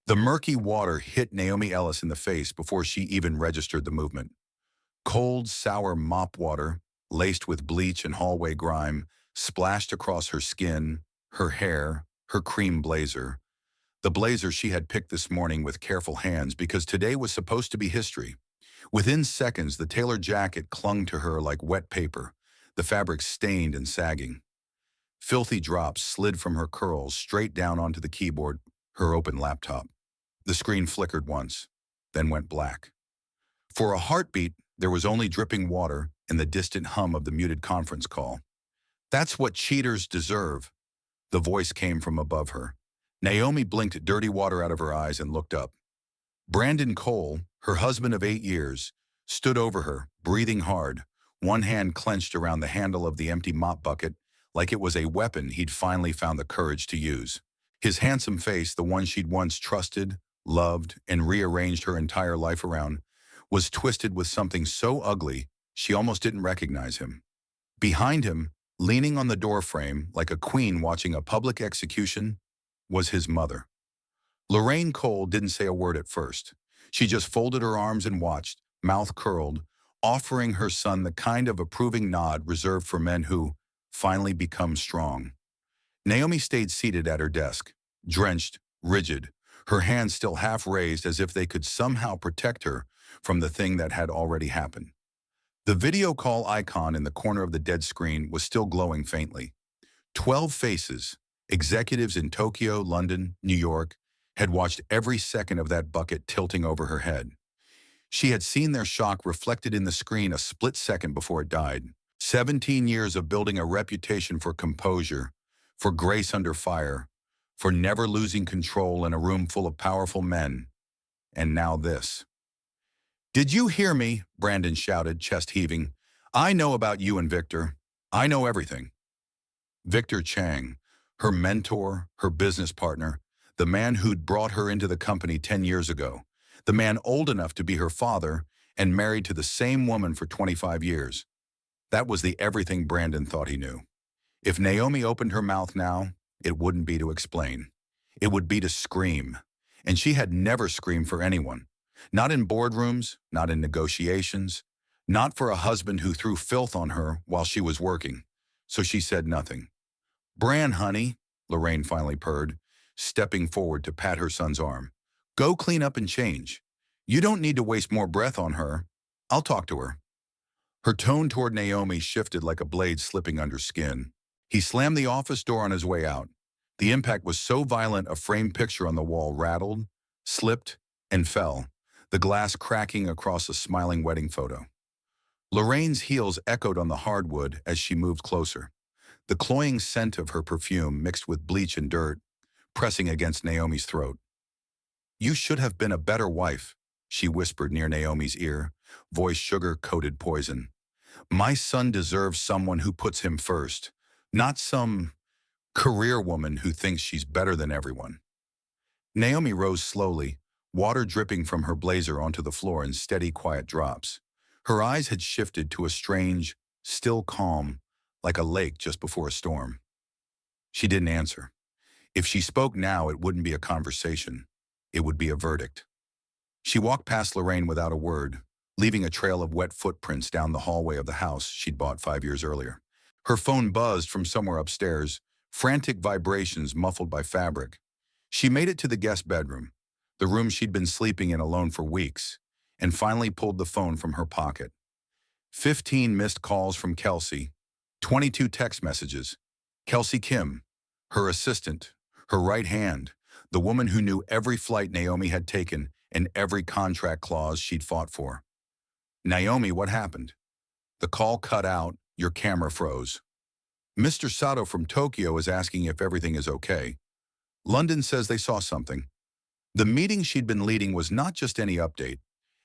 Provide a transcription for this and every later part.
The murky water hit Naomi Ellis in the face before she even registered the movement. Cold, sour mop water, laced with bleach and hallway grime, splashed across her skin, her hair, her cream blazer. The blazer she had picked this morning with careful hands because today was supposed to be history. Within seconds, the tailored jacket clung to her like wet paper, the fabric stained and sagging. Filthy drops slid from her curls straight down onto the keyboard, her open laptop. The screen flickered once, then went black. For a heartbeat, there was only dripping water and the distant hum of the muted conference call. "That's what cheaters deserve," the voice came from above her. Naomi blinked dirty water out of her eyes and looked up. Brandon Cole, her husband of 8 years, stood over her, breathing hard, one hand clenched around the handle of the empty mop bucket like it was a weapon he'd finally found the courage to use. His handsome face, the one she'd once trusted, loved, and rearranged her entire life around, was twisted with something so ugly she almost didn't recognize him. Behind him, leaning on the doorframe like a queen watching a public execution, was his mother. Lorraine Cole didn't say a word at first. She just folded her arms and watched, mouth curled, offering her son the kind of approving nod reserved for men who finally become strong. Naomi stayed seated at her desk, drenched, rigid, her hands still half raised as if they could somehow protect her from the thing that had already happened. The video call icon in the corner of the dead screen was still glowing faintly. 12 faces, executives in Tokyo, London, New York, had watched every second of that bucket tilting over her head. She had seen their shock reflected in the screen a split second before it died. 17 years of building a reputation for composure, for grace under fire, for never losing control in a room full of powerful men. And now this. "Did you hear me?" Brandon shouted, chest heaving. "I know about you and Victor. I know everything." Victor Chang, her mentor, her business partner, the man who'd brought her into the company 10 years ago, the man old enough to be her father and married to the same woman for 25 years. That was the everything Brandon thought he knew. If Naomi opened her mouth now, it wouldn't be to explain. It would be to scream. And she had never screamed for anyone. Not in boardrooms, not in negotiations, not for a husband who threw filth on her while she was working. So she said nothing. "Bran, honey," Lorraine finally purred, stepping forward to pat her son's arm. "Go clean up and change. You don't need to waste more breath on her. I'll talk to her." Her tone toward Naomi shifted like a blade slipping under skin. He slammed the office door on his way out. The impact was so violent a framed picture on the wall rattled, slipped, and fell, the glass cracking across a smiling wedding photo. Lorraine's heels echoed on the hardwood as she moved closer, the cloying scent of her perfume mixed with bleach and dirt, pressing against Naomi's throat. "You should have been a better wife," she whispered near Naomi's ear, voice sugar-coated poison. "My son deserves someone who puts him first, not some career woman who thinks she's better than everyone." Naomi rose slowly, water dripping from her blazer onto the floor in steady, quiet drops. Her eyes had shifted to a strange, still calm, like a lake just before a storm. She didn't answer. If she spoke now, it wouldn't be a conversation. It would be a verdict. She walked past Lorraine without a word, leaving a trail of wet footprints down the hallway of the house she'd bought 5 years earlier. Her phone buzzed from somewhere upstairs, frantic vibrations muffled by fabric. She made it to the guest bedroom, the room she'd been sleeping in alone for weeks, and finally pulled the phone from her pocket. 15 missed calls from Kelsey, 22 text messages. Kelsey Kim, her assistant, her right hand, the woman who knew every flight Naomi had taken and every contract clause she'd fought for. "Naomi, what happened?" The call cut out, your camera froze. "Mr. Sato from Tokyo is asking if everything is okay. London says they saw something." The meeting she'd been leading was not just any update.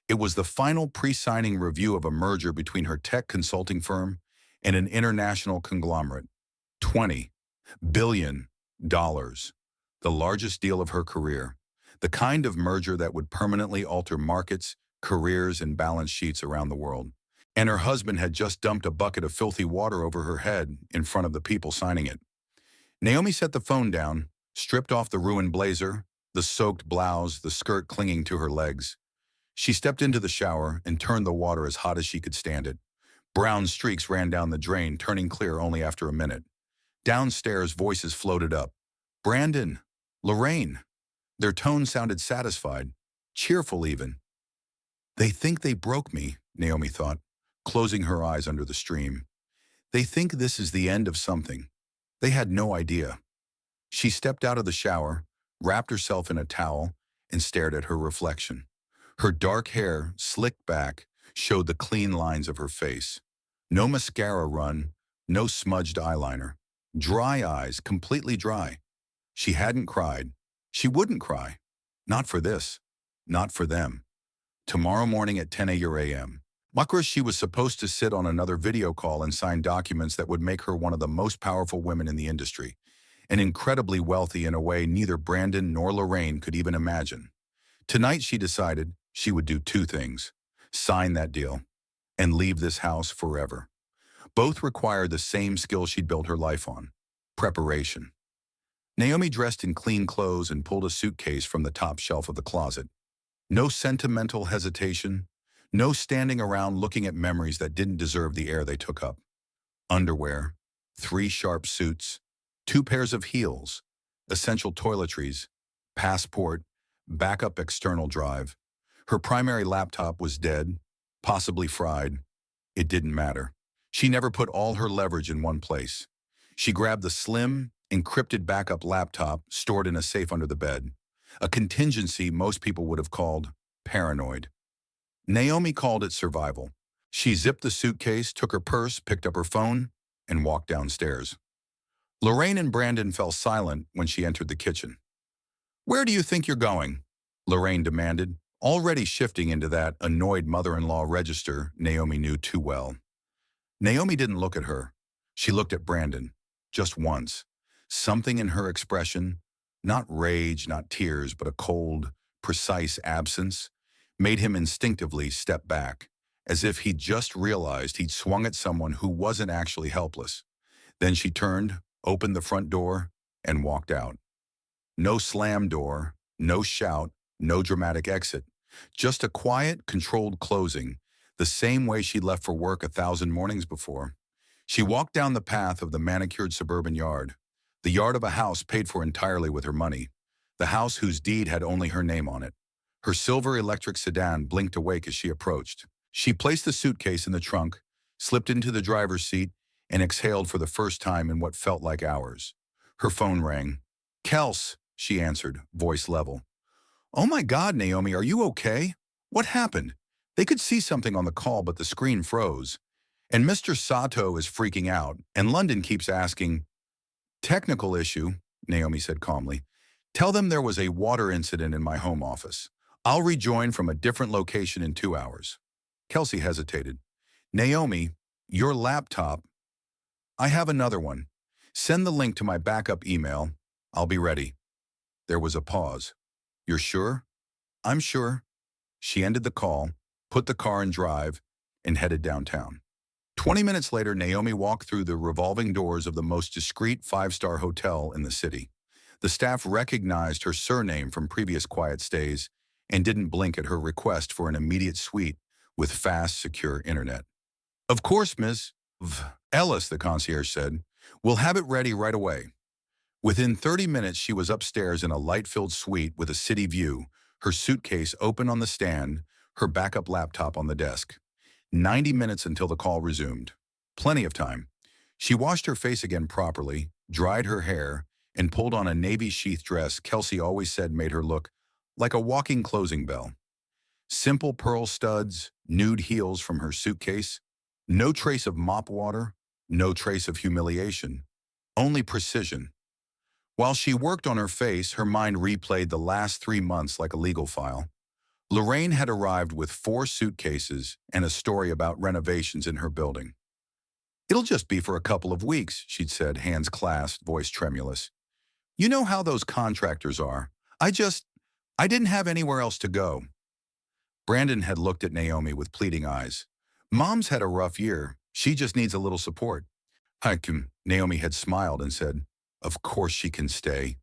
It was the final pre-signing review of a merger between her tech consulting firm and an international conglomerate. $20 billion, the largest deal of her career. The kind of merger that would permanently alter markets, careers, and balance sheets around the world. And her husband had just dumped a bucket of filthy water over her head in front of the people signing it. Naomi set the phone down, stripped off the ruined blazer, the soaked blouse, the skirt clinging to her legs. She stepped into the shower and turned the water as hot as she could stand it. Brown streaks ran down the drain, turning clear only after a minute. Downstairs, voices floated up. Brandon, Lorraine. Their tone sounded satisfied, cheerful even. They think they broke me, Naomi thought, closing her eyes under the stream. They think this is the end of something. They had no idea. She stepped out of the shower, wrapped herself in a towel, and stared at her reflection. Her dark hair, slicked back, showed the clean lines of her face. No mascara run, no smudged eyeliner. Dry eyes, completely dry. She hadn't cried. She wouldn't cry. Not for this. Not for them. Tomorrow morning at 10 a.m. Makra, she was supposed to sit on another video call and sign documents that would make her one of the most powerful women in the industry, and incredibly wealthy in a way neither Brandon nor Lorraine could even imagine. Tonight she decided she would do two things: sign that deal and leave this house forever. Both required the same skill she'd built her life on: preparation. Naomi dressed in clean clothes and pulled a suitcase from the top shelf of the closet. No sentimental hesitation, no standing around looking at memories that didn't deserve the air they took up. Underwear, 3 sharp suits, 2 pairs of heels, essential toiletries, passport, backup external drive. Her primary laptop was dead, possibly fried. It didn't matter. She never put all her leverage in one place. She grabbed the slim, encrypted backup laptop stored in a safe under the bed, a contingency most people would have called paranoid. Naomi called it survival. She zipped the suitcase, took her purse, picked up her phone, and walked downstairs. Lorraine and Brandon fell silent when she entered the kitchen. "Where do you think you're going?" Lorraine demanded, already shifting into that annoyed mother-in-law register Naomi knew too well. Naomi didn't look at her. She looked at Brandon, just once. Something in her expression, not rage, not tears, but a cold, precise absence, made him instinctively step back, as if he'd just realized he'd swung at someone who wasn't actually helpless. Then she turned, opened the front door, and walked out. No slam door, no shout, no dramatic exit. Just a quiet, controlled closing, the same way she'd left for work 1,000 mornings before. She walked down the path of the manicured suburban yard, the yard of a house paid for entirely with her money, the house whose deed had only her name on it. Her silver electric sedan blinked awake as she approached. She placed the suitcase in the trunk, slipped into the driver's seat, and exhaled for the first time in what felt like hours. Her phone rang. "Kels," she answered, voice level. "Oh my God, Naomi, are you okay? What happened?" They could see something on the call, but the screen froze. "And Mr. Sato is freaking out, and London keeps asking." "Technical issue," Naomi said calmly. "Tell them there was a water incident in my home office. I'll rejoin from a different location in 2 hours." Kelsey hesitated. "Naomi, your laptop—" "I have another one. Send the link to my backup email. I'll be ready." There was a pause. "You're sure?" "I'm sure." She ended the call, put the car in drive, and headed downtown. 20 minutes later, Naomi walked through the revolving doors of the most discreet 5-star hotel in the city. The staff recognized her surname from previous quiet stays and didn't blink at her request for an immediate suite with fast, secure internet. "Of course, Miss Ellis," the concierge said. "We'll have it ready right away." Within 30 minutes, she was upstairs in a light-filled suite with a city view, her suitcase open on the stand, her backup laptop on the desk. 90 minutes until the call resumed. Plenty of time. She washed her face again properly, dried her hair, and pulled on a navy sheath dress Kelsey always said made her look like a walking closing bell. Simple pearl studs, nude heels from her suitcase, no trace of mop water, no trace of humiliation, only precision. While she worked on her face, her mind replayed the last 3 months like a legal file. Lorraine had arrived with 4 suitcases and a story about renovations in her building. "It'll just be for a couple of weeks," she'd said, hands clasped, voice tremulous. "You know how those contractors are. I didn't have anywhere else to go." Brandon had looked at Naomi with pleading eyes. "Mom's had a rough year. She just needs a little support." Naomi had smiled and said, "Of course she can stay.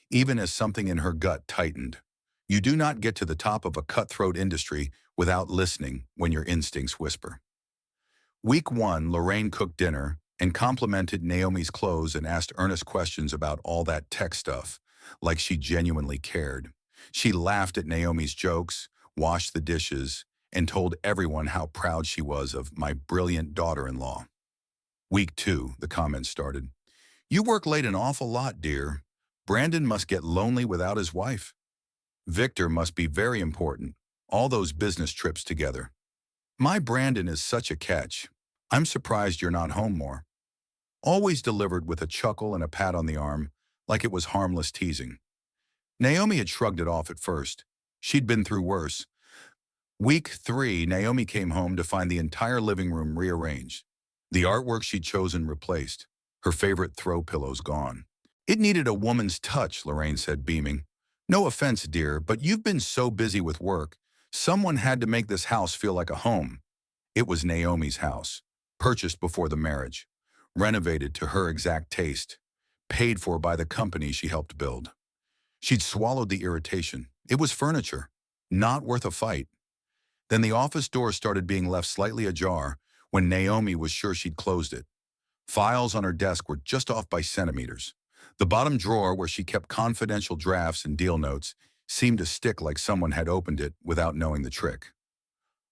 even as something in her gut tightened. You do not get to the top of a cutthroat industry without listening when your instincts whisper. Week 1, Lorraine cooked dinner and complimented Naomi's clothes and asked earnest questions about all that tech stuff, like she genuinely cared. She laughed at Naomi's jokes, washed the dishes, and told everyone how proud she was of my brilliant daughter-in-law. Week 2, the comments started. You work late an awful lot, dear. Brandon must get lonely without his wife. Victor must be very important. All those business trips together. My Brandon is such a catch. I'm surprised you're not home more. Always delivered with a chuckle and a pat on the arm, like it was harmless teasing. Naomi had shrugged it off at first. She'd been through worse. Week 3, Naomi came home to find the entire living room rearranged. The artwork she'd chosen replaced. Her favorite throw pillows gone. It needed a woman's touch, Lorraine said, beaming. No offense, dear, but you've been so busy with work. Someone had to make this house feel like a home. It was Naomi's house, purchased before the marriage, renovated to her exact taste, paid for by the company she helped build. She'd swallowed the irritation. It was furniture, not worth a fight. Then the office door started being left slightly ajar when Naomi was sure she'd closed it. Files on her desk were just off by centimeters. The bottom drawer where she kept confidential drafts and deal notes seemed to stick like someone had opened it without knowing the trick.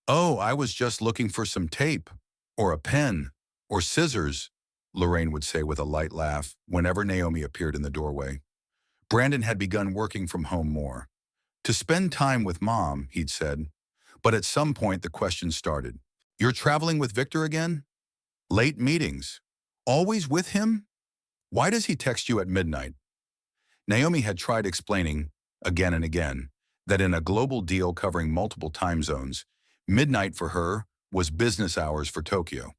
Oh, I was just looking for some tape, or a pen, or scissors, Lorraine would say with a light laugh whenever Naomi appeared in the doorway. Brandon had begun working from home more. To spend time with Mom, he'd said. But at some point the question started. You're traveling with Victor again? Late meetings. Always with him? Why does he text you at midnight? Naomi had tried explaining, again and again, that in a global deal covering multiple time zones, midnight for her was business hours for Tokyo.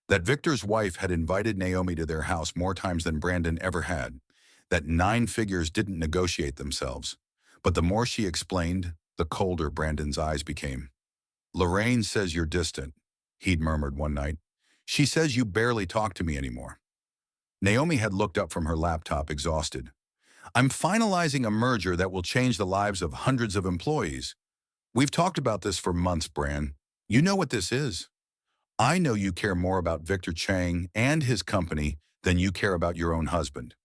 That Victor's wife had invited Naomi to their house more times than Brandon ever had. That 9 figures didn't negotiate themselves. But the more she explained, the colder Brandon's eyes became. Lorraine says you're distant, he'd murmured one night. She says you barely talk to me anymore. Naomi had looked up from her laptop, exhausted. I'm finalizing a merger that will change the lives of hundreds of employees. We've talked about this for months, Bran. You know what this is. I know you care more about Victor Chang and his company than you care about your own husband.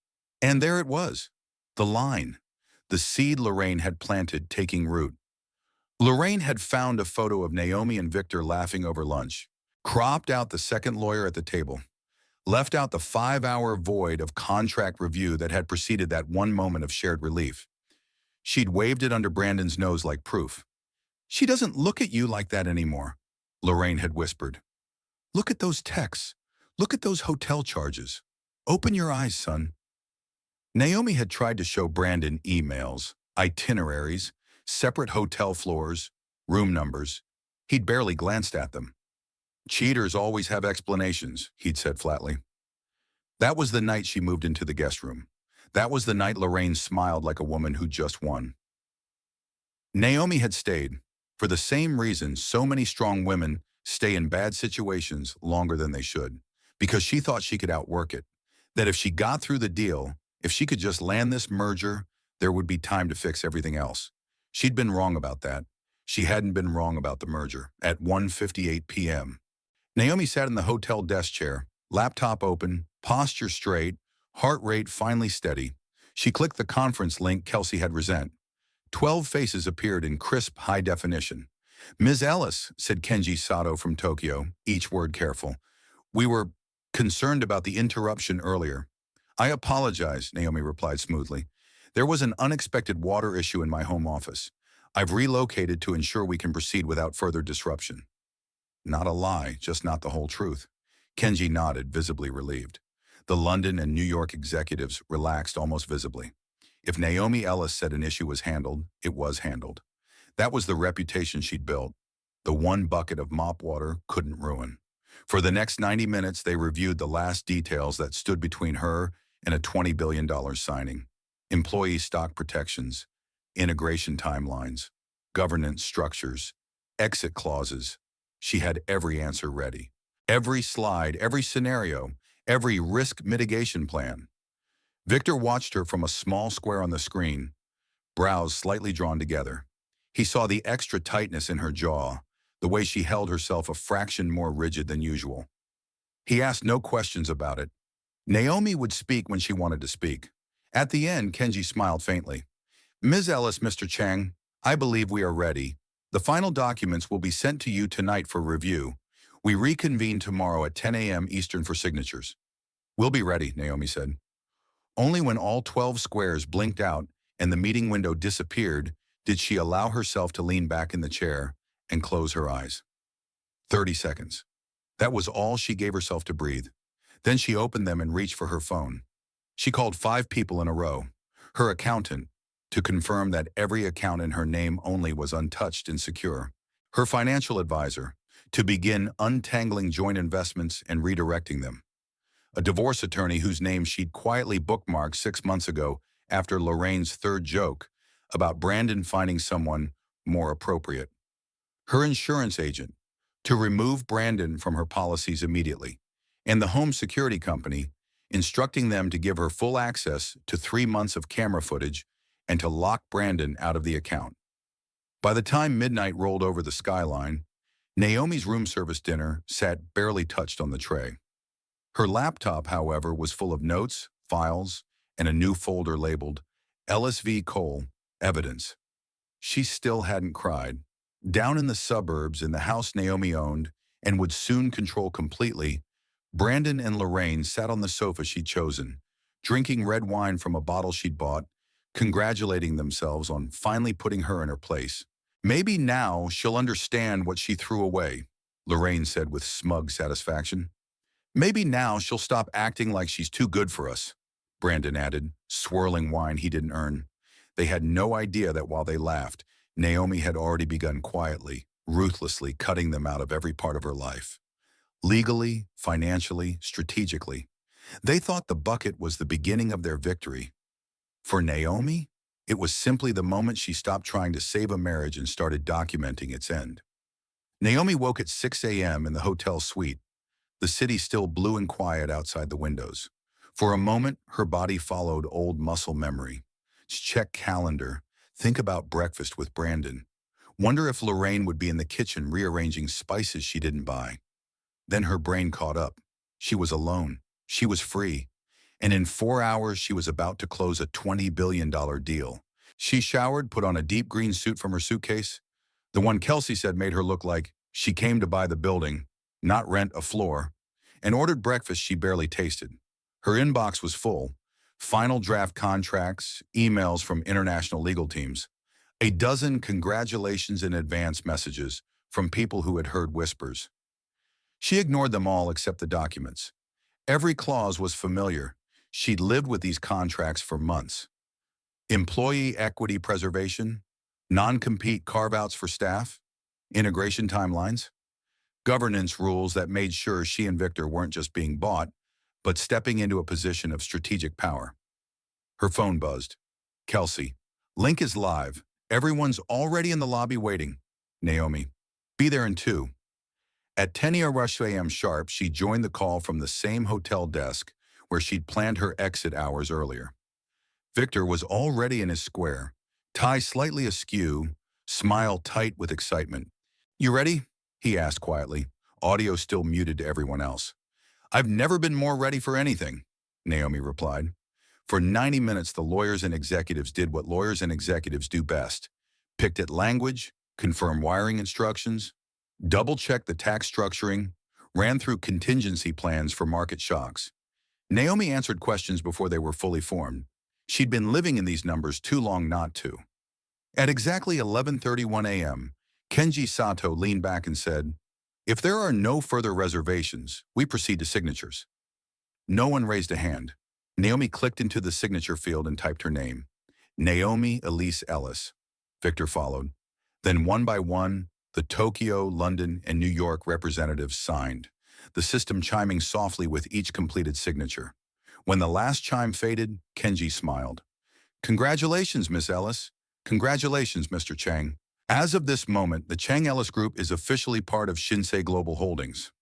And there it was, the line, the seed Lorraine had planted taking root. Lorraine had found a photo of Naomi and Victor laughing over lunch, cropped out the second lawyer at the table, left out the 5-hour void of contract review that had preceded that one moment of shared relief. She'd waved it under Brandon's nose like proof. She doesn't look at you like that anymore, Lorraine had whispered. Look at those texts. Look at those hotel charges. Open your eyes, son. Naomi had tried to show Brandon emails, itineraries, separate hotel floors, room numbers. He'd barely glanced at them. Cheaters always have explanations, he'd said flatly. That was the night she moved into the guest room. That was the night Lorraine smiled like a woman who just won. Naomi had stayed, for the same reason so many strong women stay in bad situations longer than they should, because she thought she could outwork it, that if she got through the deal, if she could just land this merger, there would be time to fix everything else. She'd been wrong about that. She hadn't been wrong about the merger. At 1:58 p.m., Naomi sat in the hotel desk chair, laptop open, posture straight, heart rate finally steady. She clicked the conference link Kelsey had resent. 12 faces appeared in crisp high definition. Ms. Ellis, said Kenji Sato from Tokyo, each word careful. We were concerned about the interruption earlier. I apologize, Naomi replied smoothly. There was an unexpected water issue in my home office. I've relocated to ensure we can proceed without further disruption. Not a lie, just not the whole truth. Kenji nodded, visibly relieved. The London and New York executives relaxed almost visibly. If Naomi Ellis said an issue was handled, it was handled. That was the reputation she'd built. The one bucket of mop water couldn't ruin. For the next 90 minutes, they reviewed the last details that stood between her and a $20 billion signing. Employee stock protections, integration timelines, governance structures, exit clauses. She had every answer ready. Every slide, every scenario, every risk mitigation plan. Victor watched her from a small square on the screen, brows slightly drawn together. He saw the extra tightness in her jaw, the way she held herself a fraction more rigid than usual. He asked no questions about it. Naomi would speak when she wanted to speak. At the end, Kenji smiled faintly. Ms. Ellis, Mr. Chang, I believe we are ready. The final documents will be sent to you tonight for review. We reconvene tomorrow at 10 a.m. Eastern for signatures. We'll be ready, Naomi said. Only when all 12 squares blinked out and the meeting window disappeared did she allow herself to lean back in the chair and close her eyes. 30 seconds. That was all she gave herself to breathe. Then she opened them and reached for her phone. She called 5 people in a row. Her accountant, to confirm that every account in her name only was untouched and secure. Her financial advisor, to begin untangling joint investments and redirecting them. A divorce attorney whose name she'd quietly bookmarked 6 months ago after Lorraine's third joke about Brandon finding someone more appropriate. Her insurance agent, to remove Brandon from her policies immediately, and the home security company, instructing them to give her full access to 3 months of camera footage and to lock Brandon out of the account. By the time midnight rolled over the skyline, Naomi's room service dinner sat barely touched on the tray. Her laptop, however, was full of notes, files, and a new folder labeled Ellis v. Cole, Evidence. She still hadn't cried. Down in the suburbs, in the house Naomi owned and would soon control completely, Brandon and Lorraine sat on the sofa she'd chosen, drinking red wine from a bottle she'd bought, congratulating themselves on finally putting her in her place. Maybe now she'll understand what she threw away, Lorraine said with smug satisfaction. Maybe now she'll stop acting like she's too good for us, Brandon added, swirling wine he didn't earn. They had no idea that while they laughed, Naomi had already begun quietly, ruthlessly cutting them out of every part of her life. Legally, financially, strategically. They thought the bucket was the beginning of their victory. For Naomi, it was simply the moment she stopped trying to save a marriage and started documenting its end. Naomi woke at 6 a.m. in the hotel suite, the city still blue and quiet outside the windows. For a moment, her body followed old muscle memory. Check calendar, think about breakfast with Brandon. Wonder if Lorraine would be in the kitchen rearranging spices she didn't buy. Then her brain caught up. She was alone. She was free. And in 4 hours, she was about to close a $20 billion deal. She showered, put on a deep green suit from her suitcase, the one Kelsey said made her look like she came to buy the building, not rent a floor, and ordered breakfast she barely tasted. Her inbox was full. Final draft contracts, emails from international legal teams, a dozen congratulations in advance messages from people who had heard whispers. She ignored them all except the documents. Every clause was familiar. She'd lived with these contracts for months. Employee equity preservation, non-compete carve-outs for staff, integration timelines, governance rules that made sure she and Victor weren't just being bought, but stepping into a position of strategic power. Her phone buzzed. Kelsey, link is live. Everyone's already in the lobby waiting. Naomi, be there in 2. At 10 a.m. sharp, she joined the call from the same hotel desk where she'd planned her exit hours earlier. Victor was already in his square, tie slightly askew, smile tight with excitement. You ready? He asked quietly, audio still muted to everyone else. I've never been more ready for anything, Naomi replied. For 90 minutes, the lawyers and executives did what lawyers and executives do best. Picked at language, confirmed wiring instructions, double-checked the tax structuring, ran through contingency plans for market shocks. Naomi answered questions before they were fully formed. She'd been living in these numbers too long not to. At exactly 11:31 a.m., Kenji Sato leaned back and said, if there are no further reservations, we proceed to signatures. No one raised a hand. Naomi clicked into the signature field and typed her name. Naomi Elise Ellis. Victor followed. Then one by one, the Tokyo, London, and New York representatives signed, the system chiming softly with each completed signature. When the last chime faded, Kenji smiled. Congratulations, Miss Ellis. Congratulations, Mr. Chang. As of this moment, the Chang Ellis Group is officially part of Shinsei Global Holdings.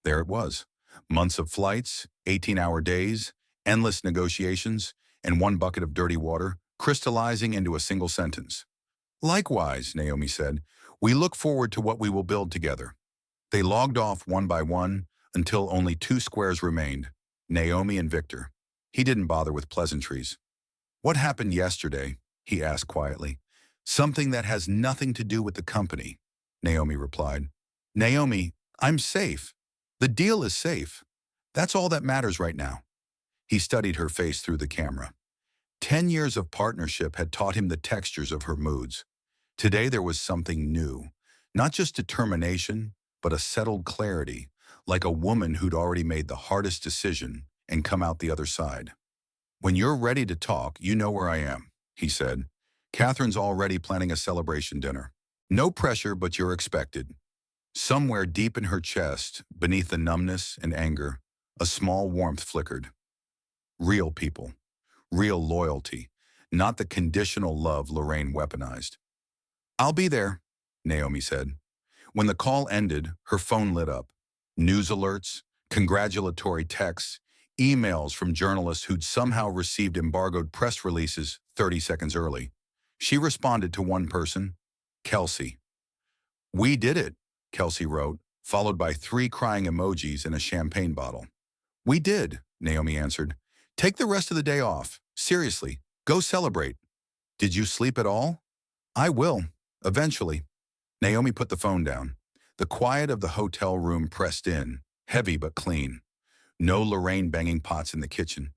There it was. Months of flights, 18-hour days, endless negotiations, and one bucket of dirty water, crystallizing into a single sentence. Likewise, Naomi said, we look forward to what we will build together. They logged off one by one until only two squares remained, Naomi and Victor. He didn't bother with pleasantries. What happened yesterday? He asked quietly. Something that has nothing to do with the company, Naomi replied. Naomi, I'm safe. The deal is safe. That's all that matters right now. He studied her face through the camera. 10 years of partnership had taught him the textures of her moods. Today there was something new, not just determination, but a settled clarity, like a woman who'd already made the hardest decision and come out the other side. When you're ready to talk, you know where I am, he said. Catherine's already planning a celebration dinner. No pressure, but you're expected. Somewhere deep in her chest, beneath the numbness and anger, a small warmth flickered. Real people, real loyalty, not the conditional love Lorraine weaponized. I'll be there, Naomi said. When the call ended, her phone lit up. News alerts, congratulatory texts, emails from journalists who'd somehow received embargoed press releases 30 seconds early. She responded to one person, Kelsey. We did it, Kelsey wrote, followed by 3 crying emojis and a champagne bottle. We did, Naomi answered. Take the rest of the day off. Seriously, go celebrate. Did you sleep at all? I will, eventually. Naomi put the phone down. The quiet of the hotel room pressed in, heavy but clean. No Lorraine banging pots in the kitchen.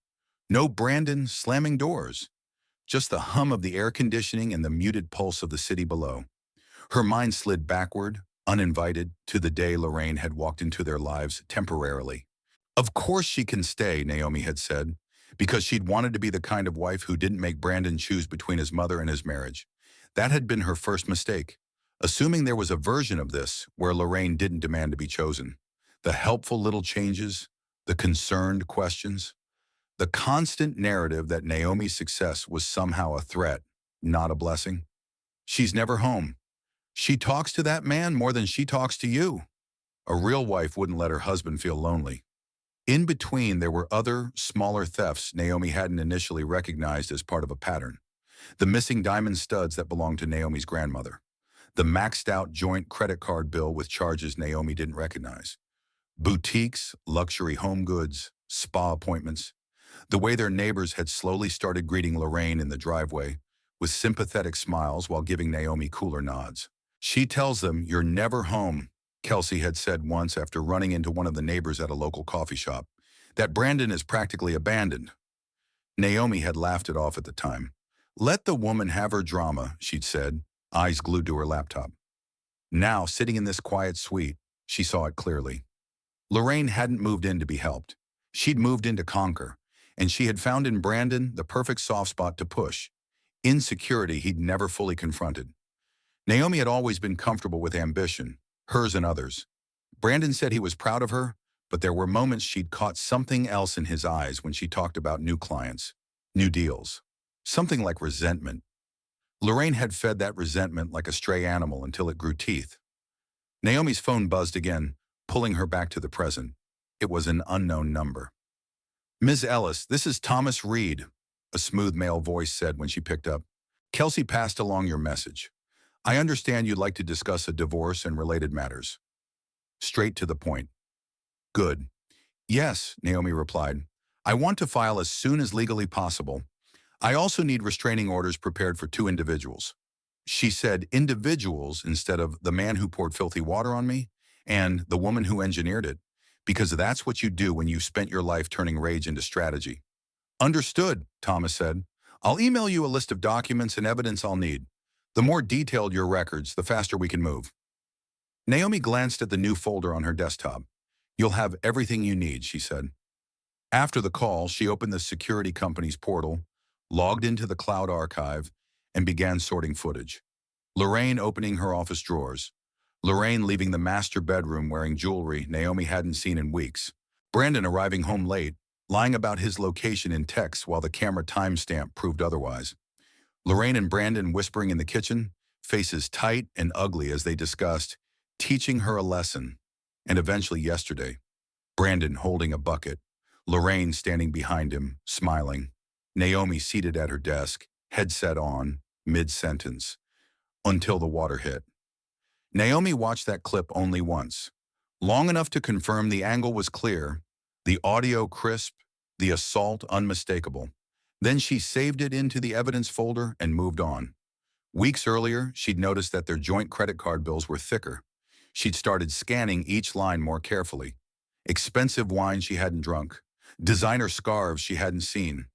No Brandon slamming doors. Just the hum of the air conditioning and the muted pulse of the city below. Her mind slid backward, uninvited, to the day Lorraine had walked into their lives temporarily. Of course she can stay, Naomi had said, because she'd wanted to be the kind of wife who didn't make Brandon choose between his mother and his marriage. That had been her first mistake. Assuming there was a version of this where Lorraine didn't demand to be chosen. The helpful little changes, the concerned questions, the constant narrative that Naomi's success was somehow a threat, not a blessing. She's never home. She talks to that man more than she talks to you. A real wife wouldn't let her husband feel lonely. In between, there were other, smaller thefts Naomi hadn't initially recognized as part of a pattern. The missing diamond studs that belonged to Naomi's grandmother. The maxed-out joint credit card bill with charges Naomi didn't recognize. Boutiques, luxury home goods, spa appointments. The way their neighbors had slowly started greeting Lorraine in the driveway with sympathetic smiles while giving Naomi cooler nods. She tells them, you're never home, Kelsey had said once after running into one of the neighbors at a local coffee shop. That Brandon is practically abandoned. Naomi had laughed it off at the time. Let the woman have her drama, she'd said, eyes glued to her laptop. Now, sitting in this quiet suite, she saw it clearly. Lorraine hadn't moved in to be helped. She'd moved in to conquer, and she had found in Brandon the perfect soft spot to push. Insecurity he'd never fully confronted. Naomi had always been comfortable with ambition, hers and others. Brandon said he was proud of her, but there were moments she'd caught something else in his eyes when she talked about new clients, new deals. Something like resentment. Lorraine had fed that resentment like a stray animal until it grew teeth. Naomi's phone buzzed again, pulling her back to the present. It was an unknown number. Ms. Ellis, this is Thomas Reed, a smooth male voice said when she picked up. Kelsey passed along your message. I understand you'd like to discuss a divorce and related matters. Straight to the point. Good. Yes, Naomi replied. I want to file as soon as legally possible. I also need restraining orders prepared for 2 individuals. She said individuals instead of the man who poured filthy water on me and the woman who engineered it, because that's what you do when you've spent your life turning rage into strategy. Understood, Thomas said. I'll email you a list of documents and evidence I'll need. The more detailed your records, the faster we can move. Naomi glanced at the new folder on her desktop. You'll have everything you need, she said. After the call, she opened the security company's portal, logged into the cloud archive, and began sorting footage. Lorraine opening her office drawers. Lorraine leaving the master bedroom wearing jewelry Naomi hadn't seen in weeks. Brandon arriving home late, lying about his location in text while the camera timestamp proved otherwise. Lorraine and Brandon whispering in the kitchen, faces tight and ugly as they discussed, teaching her a lesson. And eventually yesterday, Brandon holding a bucket, Lorraine standing behind him, smiling. Naomi seated at her desk, headset on, mid-sentence, until the water hit. Naomi watched that clip only once, long enough to confirm the angle was clear, the audio crisp, the assault unmistakable. Then she saved it into the evidence folder and moved on. Weeks earlier, she'd noticed that their joint credit card bills were thicker. She'd started scanning each line more carefully. Expensive wine she hadn't drunk, designer scarves she hadn't seen,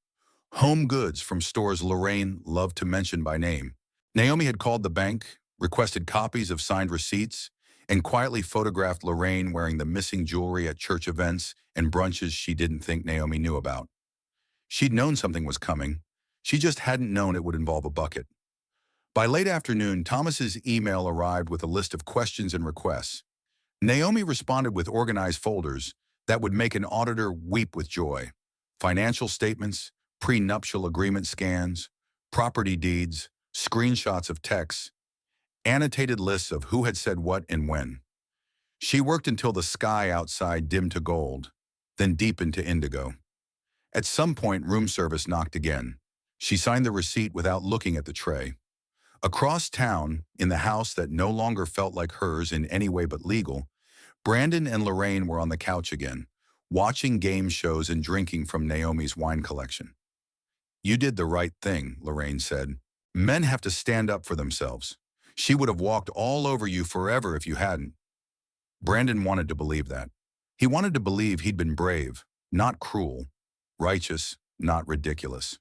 home goods from stores Lorraine loved to mention by name. Naomi had called the bank, requested copies of signed receipts, and quietly photographed Lorraine wearing the missing jewelry at church events and brunches she didn't think Naomi knew about. She'd known something was coming. She just hadn't known it would involve a bucket. By late afternoon, Thomas's email arrived with a list of questions and requests. Naomi responded with organized folders that would make an auditor weep with joy. Financial statements, prenuptial agreement scans, property deeds, screenshots of texts, annotated lists of who had said what and when. She worked until the sky outside dimmed to gold, then deepened to indigo. At some point, room service knocked again. She signed the receipt without looking at the tray. Across town, in the house that no longer felt like hers in any way but legal, Brandon and Lorraine were on the couch again, watching game shows and drinking from Naomi's wine collection. "You did the right thing," Lorraine said. "Men have to stand up for themselves. She would have walked all over you forever if you hadn't." Brandon wanted to believe that. He wanted to believe he'd been brave, not cruel, righteous, not ridiculous.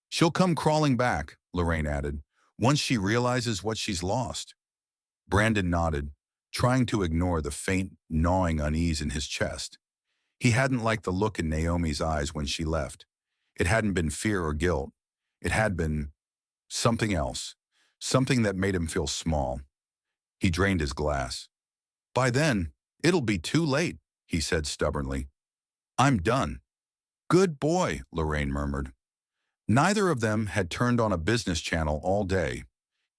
"She'll come crawling back," Lorraine added, "once she realizes what she's lost." Brandon nodded, trying to ignore the faint, gnawing unease in his chest. He hadn't liked the look in Naomi's eyes when she left. It hadn't been fear or guilt. It had been something else, something that made him feel small. He drained his glass. "By then, it'll be too late," he said stubbornly. "I'm done." "Good boy," Lorraine murmured. Neither of them had turned on a business channel all day.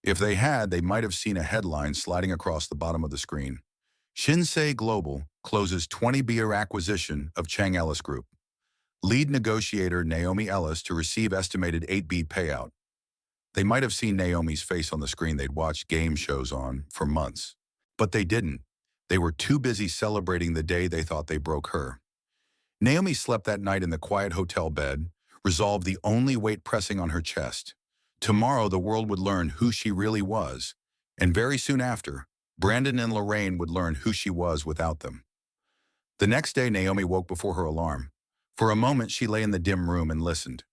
If they had, they might have seen a headline sliding across the bottom of the screen. Shinsei Global closes 20-beer acquisition of Chang Ellis Group. Lead negotiator Naomi Ellis to receive estimated 8B payout. They might have seen Naomi's face on the screen they'd watched game shows on for months. But they didn't. They were too busy celebrating the day they thought they broke her. Naomi slept that night in the quiet hotel bed, resolved the only weight pressing on her chest. Tomorrow the world would learn who she really was, and very soon after, Brandon and Lorraine would learn who she was without them. The next day, Naomi woke before her alarm. For a moment, she lay in the dim room and listened.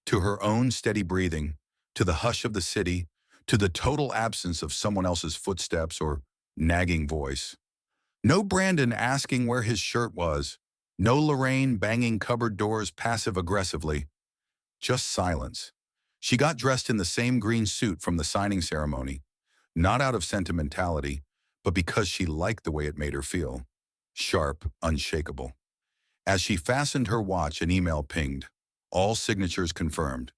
To her own steady breathing, to the hush of the city, to the total absence of someone else's footsteps or nagging voice. No Brandon asking where his shirt was. No Lorraine banging cupboard doors passive-aggressively. Just silence. She got dressed in the same green suit from the signing ceremony, not out of sentimentality, but because she liked the way it made her feel. Sharp, unshakable. As she fastened her watch, an email pinged. All signatures confirmed.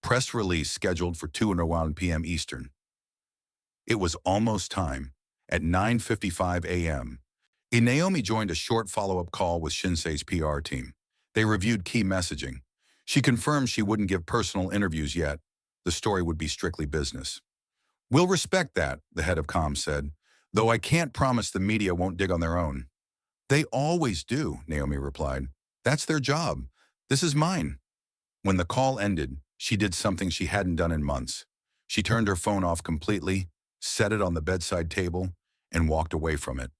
Press release scheduled for 2:01 p.m. Eastern. It was almost time. At 9:55 a.m., Naomi joined a short follow-up call with Shinsei's PR team. They reviewed key messaging. She confirmed she wouldn't give personal interviews yet. The story would be strictly business. "We'll respect that," the head of comms said, "though I can't promise the media won't dig on their own." "They always do," Naomi replied. "That's their job. This is mine." When the call ended, she did something she hadn't done in months. She turned her phone off completely, set it on the bedside table, and walked away from it.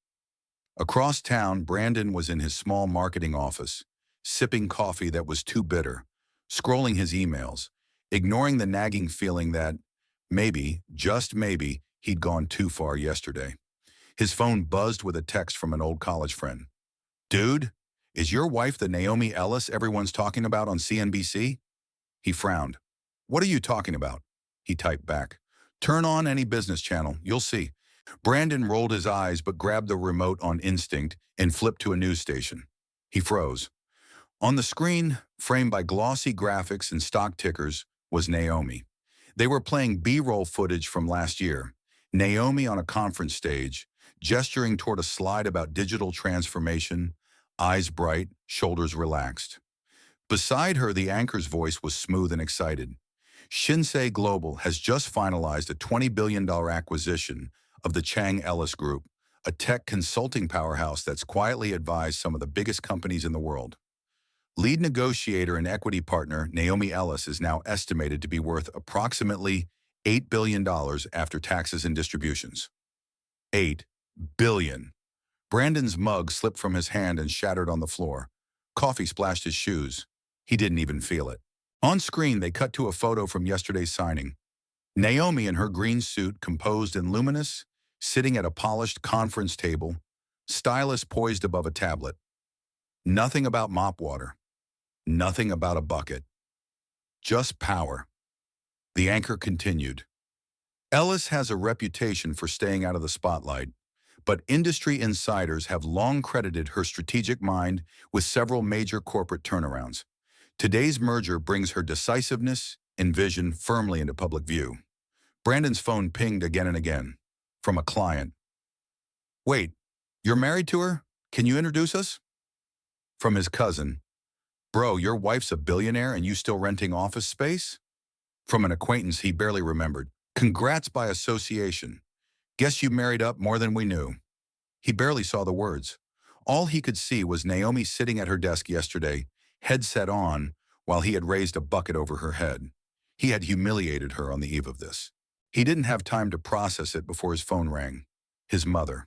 Across town, Brandon was in his small marketing office, sipping coffee that was too bitter, scrolling his emails, ignoring the nagging feeling that maybe, just maybe, he'd gone too far yesterday. His phone buzzed with a text from an old college friend. "Dude, is your wife the Naomi Ellis everyone's talking about on CNBC?" He frowned. "What are you talking about?" He typed back. "Turn on any business channel, you'll see." Brandon rolled his eyes but grabbed the remote on instinct and flipped to a news station. He froze. On the screen, framed by glossy graphics and stock tickers, was Naomi. They were playing B-roll footage from last year. Naomi on a conference stage, gesturing toward a slide about digital transformation, eyes bright, shoulders relaxed. Beside her, the anchor's voice was smooth and excited. Shinsei Global has just finalized a $20 billion acquisition of the Chang Ellis Group, a tech consulting powerhouse that's quietly advised some of the biggest companies in the world. Lead negotiator and equity partner Naomi Ellis is now estimated to be worth approximately $8 billion after taxes and distributions. $8 billion. Brandon's mug slipped from his hand and shattered on the floor. Coffee splashed his shoes. He didn't even feel it. On screen, they cut to a photo from yesterday's signing. Naomi in her green suit, composed and luminous, sitting at a polished conference table, stylus poised above a tablet. Nothing about mop water. Nothing about a bucket. Just power. The anchor continued. Ellis has a reputation for staying out of the spotlight, but industry insiders have long credited her strategic mind with several major corporate turnarounds. Today's merger brings her decisiveness and vision firmly into public view. Brandon's phone pinged again and again. From a client. "Wait, you're married to her? Can you introduce us?" From his cousin. "Bro, your wife's a billionaire and you still renting office space?" From an acquaintance he barely remembered. "Congrats by association. Guess you married up more than we knew." He barely saw the words. All he could see was Naomi sitting at her desk yesterday, headset on, while he had raised a bucket over her head. He had humiliated her on the eve of this. He didn't have time to process it before his phone rang. His mother.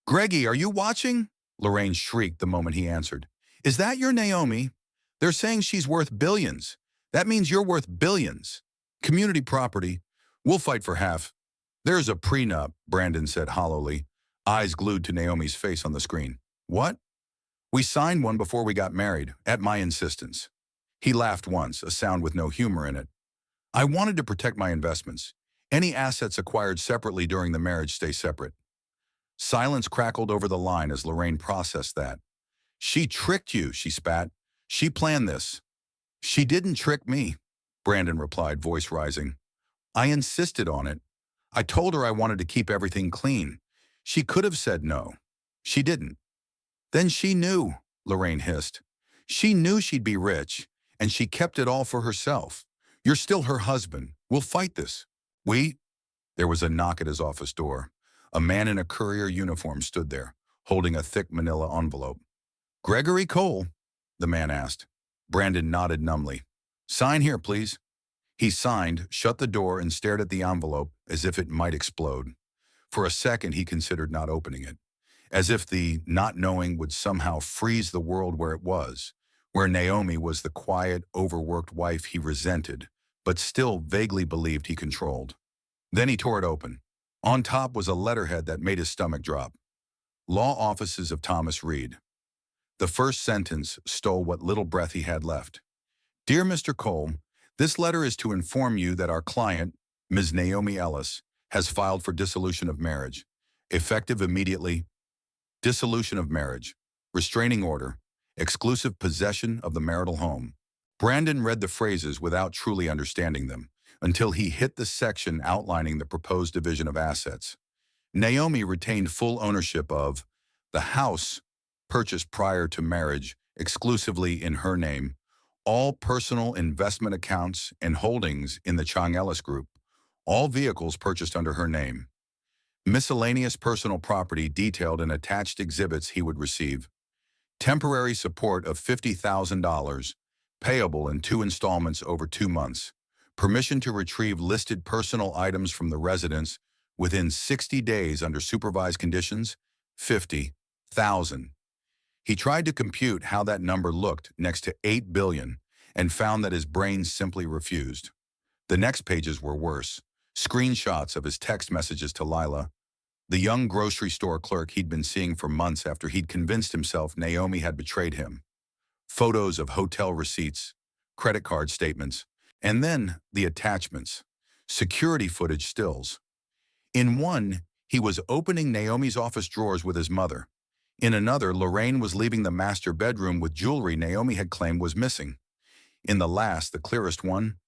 "Greggy, are you watching?" Lorraine shrieked the moment he answered. "Is that your Naomi? They're saying she's worth billions. That means you're worth billions. Community property. We'll fight for half." "There's a prenup," Brandon said hollowly, eyes glued to Naomi's face on the screen. "What?" "We signed one before we got married, at my insistence." He laughed once, a sound with no humor in it. "I wanted to protect my investments. Any assets acquired separately during the marriage stay separate." Silence crackled over the line as Lorraine processed that. "She tricked you," she spat. "She planned this." "She didn't trick me," Brandon replied, voice rising. "I insisted on it. I told her I wanted to keep everything clean. She could have said no. She didn't." "Then she knew," Lorraine hissed. "She knew she'd be rich, and she kept it all for herself. You're still her husband. We'll fight this." "We?" There was a knock at his office door. A man in a courier uniform stood there, holding a thick manila envelope. "Gregory Cole?" the man asked. Brandon nodded numbly. "Sign here, please." He signed, shut the door, and stared at the envelope as if it might explode. For a second, he considered not opening it, as if the not knowing would somehow freeze the world where it was, where Naomi was the quiet, overworked wife he resented, but still vaguely believed he controlled. Then he tore it open. On top was a letterhead that made his stomach drop. Law Offices of Thomas Reed. The first sentence stole what little breath he had left. "Dear Mr. Cole, this letter is to inform you that our client, Ms. Naomi Ellis, has filed for dissolution of marriage. Effective immediately. Dissolution of marriage. Restraining order. Exclusive possession of the marital home." Brandon read the phrases without truly understanding them, until he hit the section outlining the proposed division of assets. Naomi retained full ownership of the house purchased prior to marriage exclusively in her name, all personal investment accounts and holdings in the Chang Ellis Group, all vehicles purchased under her name, miscellaneous personal property detailed in attached exhibits he would receive, temporary support of $50,000, payable in 2 installments over 2 months, permission to retrieve listed personal items from the residence within 60 days under supervised conditions, 50,000. He tried to compute how that number looked next to 8 billion and found that his brain simply refused. The next pages were worse. Screenshots of his text messages to Lila, the young grocery store clerk he'd been seeing for months after he'd convinced himself Naomi had betrayed him. Photos of hotel receipts, credit card statements, and then the attachments, security footage stills. In one, he was opening Naomi's office drawers with his mother. In another, Lorraine was leaving the master bedroom with jewelry Naomi had claimed was missing. In the last, the clearest one,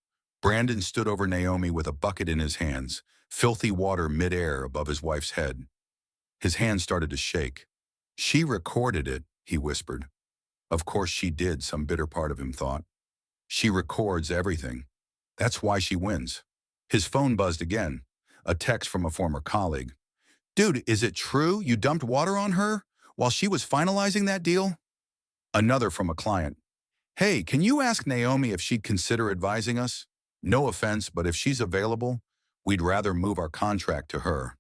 Brandon stood over Naomi with a bucket in his hands, filthy water mid-air above his wife's head. His hands started to shake. "She recorded it," he whispered. Of course she did, some bitter part of him thought. She records everything. That's why she wins. His phone buzzed again. A text from a former colleague. Dude, is it true you dumped water on her while she was finalizing that deal? Another from a client. Hey, can you ask Naomi if she'd consider advising us? No offense, but if she's available, we'd rather move our contract to her.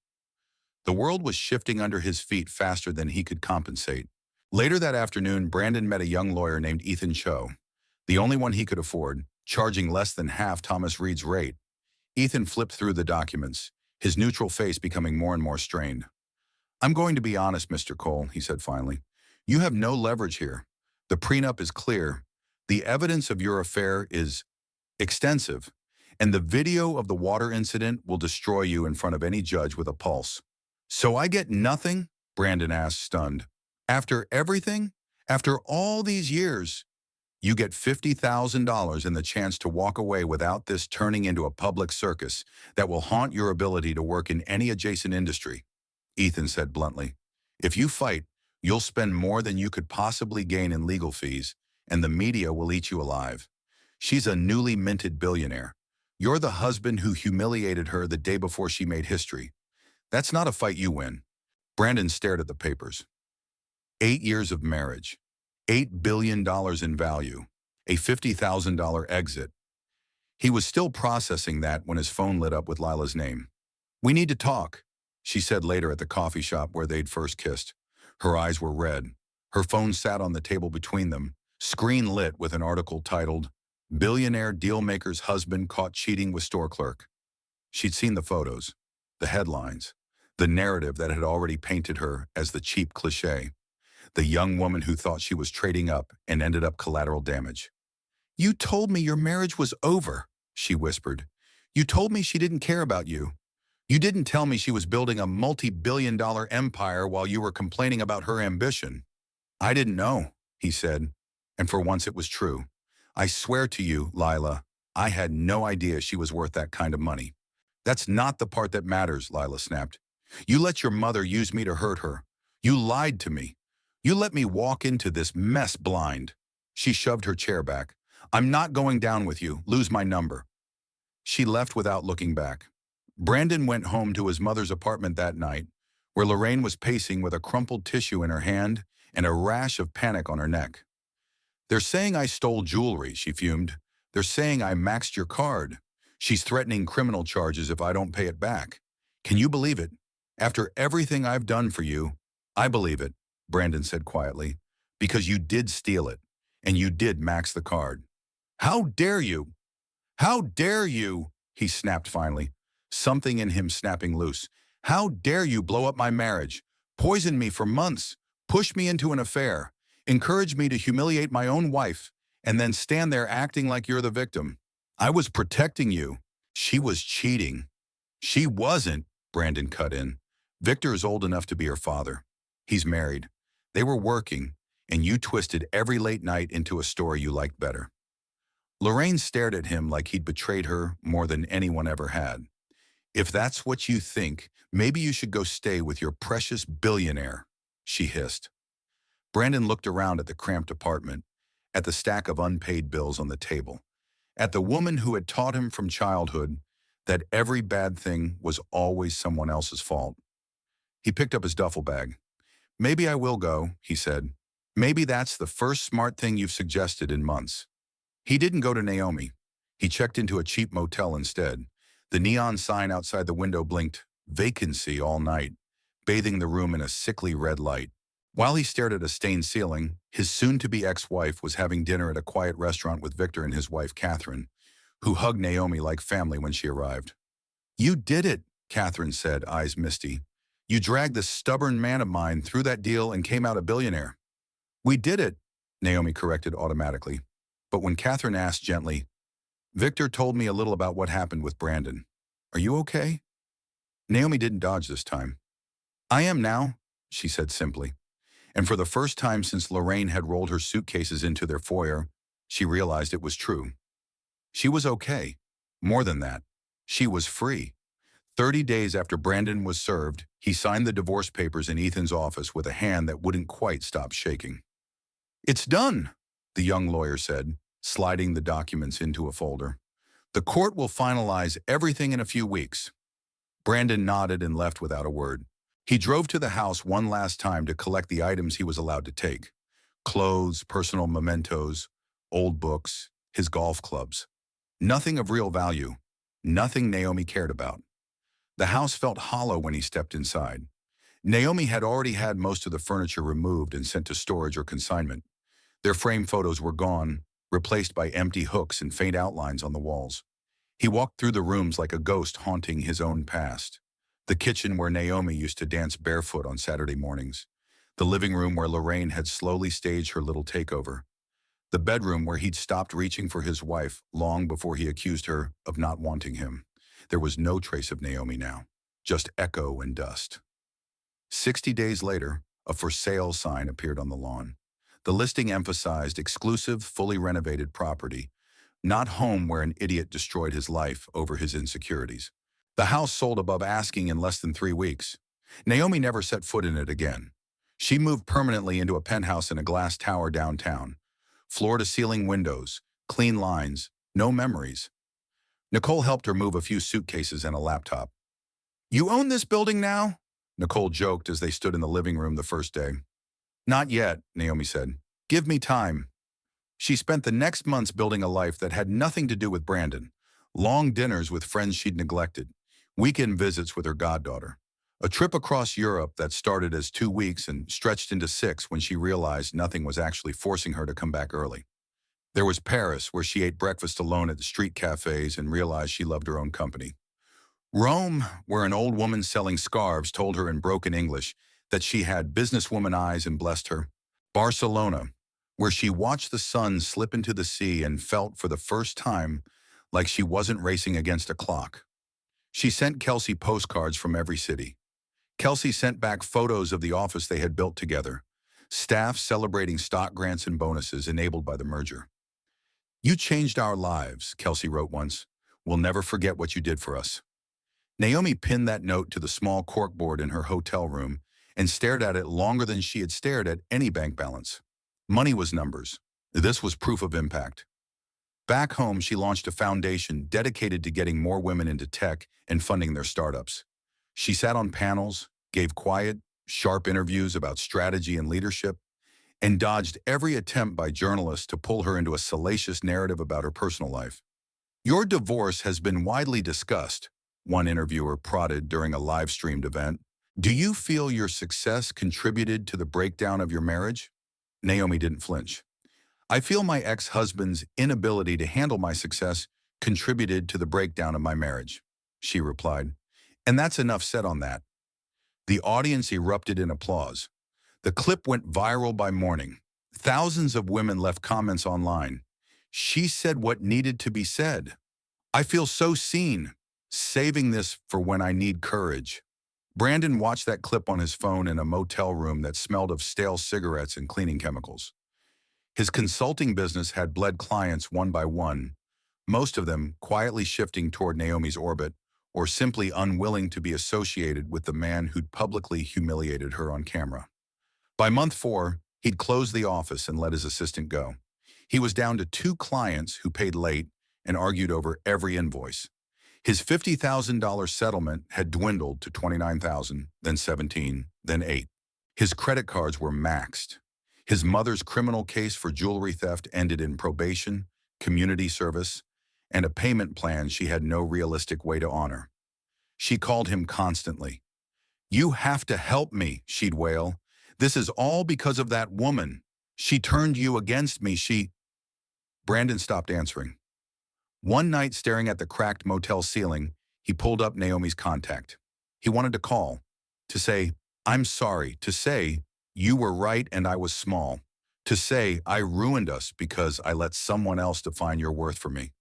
The world was shifting under his feet faster than he could compensate. Later that afternoon, Brandon met a young lawyer named Ethan Cho, the only one he could afford, charging less than half Thomas Reed's rate. Ethan flipped through the documents, his neutral face becoming more and more strained. I'm going to be honest, Mr. Cole, he said finally. You have no leverage here. The prenup is clear. The evidence of your affair is extensive, and the video of the water incident will destroy you in front of any judge with a pulse. So I get nothing? Brandon asked, stunned. After everything? After all these years? You get $50,000 and the chance to walk away without this turning into a public circus that will haunt your ability to work in any adjacent industry, Ethan said bluntly. If you fight, you'll spend more than you could possibly gain in legal fees, and the media will eat you alive. She's a newly minted billionaire. You're the husband who humiliated her the day before she made history. That's not a fight you win. Brandon stared at the papers. 8 years of marriage, $8 billion in value, a $50,000 exit. He was still processing that when his phone lit up with Lila's name. We need to talk, she said later at the coffee shop where they'd first kissed. Her eyes were red. Her phone sat on the table between them, screen lit with an article titled, Billionaire Dealmaker's Husband Caught Cheating with Store Clerk. She'd seen the photos, the headlines, the narrative that had already painted her as the cheap cliché, the young woman who thought she was trading up and ended up collateral damage. You told me your marriage was over, she whispered. You told me she didn't care about you. You didn't tell me she was building a multi-billion-dollar empire while you were complaining about her ambition. I didn't know, he said, and for once it was true. I swear to you, Lila, I had no idea she was worth that kind of money. That's not the part that matters, Lila snapped. You let your mother use me to hurt her. You lied to me. You let me walk into this mess blind. She shoved her chair back. I'm not going down with you. Lose my number. She left without looking back. Brandon went home to his mother's apartment that night, where Lorraine was pacing with a crumpled tissue in her hand and a rash of panic on her neck. They're saying I stole jewelry, she fumed. They're saying I maxed your card. She's threatening criminal charges if I don't pay it back. Can you believe it? After everything I've done for you, I believe it, Brandon said quietly, because you did steal it, and you did max the card. How dare you? How dare you? He snapped finally, something in him snapping loose. How dare you blow up my marriage, poison me for months, push me into an affair, encourage me to humiliate my own wife, and then stand there acting like you're the victim. I was protecting you. She was cheating. She wasn't, Brandon cut in. Victor is old enough to be her father. He's married. They were working, and you twisted every late night into a story you liked better. Lorraine stared at him like he'd betrayed her more than anyone ever had. If that's what you think, maybe you should go stay with your precious billionaire, she hissed. Brandon looked around at the cramped apartment, at the stack of unpaid bills on the table, at the woman who had taught him from childhood that every bad thing was always someone else's fault. He picked up his duffel bag. Maybe I will go, he said. Maybe that's the first smart thing you've suggested in months. He didn't go to Naomi. He checked into a cheap motel instead. The neon sign outside the window blinked, vacancy all night, bathing the room in a sickly red light. While he stared at a stained ceiling, his soon-to-be ex-wife was having dinner at a quiet restaurant with Victor and his wife, Catherine, who hugged Naomi like family when she arrived. You did it, Catherine said, eyes misty. You dragged this stubborn man of mine through that deal and came out a billionaire. We did it, Naomi corrected automatically. But when Catherine asked gently, Victor told me a little about what happened with Brandon. Are you okay? Naomi didn't dodge this time. I am now, she said simply. And for the first time since Lorraine had rolled her suitcases into their foyer, she realized it was true. She was okay. More than that, she was free. 30 days after Brandon was served, he signed the divorce papers in Ethan's office with a hand that wouldn't quite stop shaking. It's done, the young lawyer said, sliding the documents into a folder. The court will finalize everything in a few weeks. Brandon nodded and left without a word. He drove to the house one last time to collect the items he was allowed to take. Clothes, personal mementos, old books, his golf clubs. Nothing of real value. Nothing Naomi cared about. The house felt hollow when he stepped inside. Naomi had already had most of the furniture removed and sent to storage or consignment. Their frame photos were gone, replaced by empty hooks and faint outlines on the walls. He walked through the rooms like a ghost haunting his own past. The kitchen where Naomi used to dance barefoot on Saturday mornings. The living room where Lorraine had slowly staged her little takeover. The bedroom where he'd stopped reaching for his wife long before he accused her of not wanting him. There was no trace of Naomi now, just echo and dust. 60 days later, a for sale sign appeared on the lawn. The listing emphasized exclusive, fully renovated property, not home where an idiot destroyed his life over his insecurities. The house sold above asking in less than 3 weeks. Naomi never set foot in it again. She moved permanently into a penthouse in a glass tower downtown. Floor-to-ceiling windows, clean lines, no memories. Nicole helped her move a few suitcases and a laptop. "You own this building now?" Nicole joked as they stood in the living room the first day. "Not yet," Naomi said. "Give me time." She spent the next months building a life that had nothing to do with Brandon. Long dinners with friends she'd neglected. Weekend visits with her goddaughter. A trip across Europe that started as 2 weeks and stretched into 6 when she realized nothing was actually forcing her to come back early. There was Paris, where she ate breakfast alone at the street cafes and realized she loved her own company. Rome, where an old woman selling scarves told her in broken English that she had businesswoman eyes and blessed her. Barcelona, where she watched the sun slip into the sea and felt for the first time like she wasn't racing against a clock. She sent Kelsey postcards from every city. Kelsey sent back photos of the office they had built together, staff celebrating stock grants and bonuses enabled by the merger. "You changed our lives," Kelsey wrote once. "We'll never forget what you did for us." Naomi pinned that note to the small corkboard in her hotel room and stared at it longer than she had stared at any bank balance. Money was numbers. This was proof of impact. Back home, she launched a foundation dedicated to getting more women into tech and funding their startups. She sat on panels, gave quiet, sharp interviews about strategy and leadership, and dodged every attempt by journalists to pull her into a salacious narrative about her personal life. "Your divorce has been widely discussed," one interviewer prodded during a live-streamed event. "Do you feel your success contributed to the breakdown of your marriage?" Naomi didn't flinch. "I feel my ex-husband's inability to handle my success contributed to the breakdown of my marriage," she replied. And that's enough said on that. The audience erupted in applause. The clip went viral by morning. Thousands of women left comments online. "She said what needed to be said. I feel so seen. Saving this for when I need courage." Brandon watched that clip on his phone in a motel room that smelled of stale cigarettes and cleaning chemicals. His consulting business had bled clients one by one, most of them quietly shifting toward Naomi's orbit or simply unwilling to be associated with the man who'd publicly humiliated her on camera. By month 4, he'd closed the office and let his assistant go. He was down to 2 clients who paid late and argued over every invoice. His $50,000 settlement had dwindled to $29,000, then $17,000, then $8,000. His credit cards were maxed. His mother's criminal case for jewelry theft ended in probation, community service, and a payment plan she had no realistic way to honor. She called him constantly. "You have to help me," she'd wail. "This is all because of that woman. She turned you against me, she—" Brandon stopped answering. One night, staring at the cracked motel ceiling, he pulled up Naomi's contact. He wanted to call, to say, "I'm sorry," to say, "You were right and I was small," to say, "I ruined us because I let someone else define your worth for me."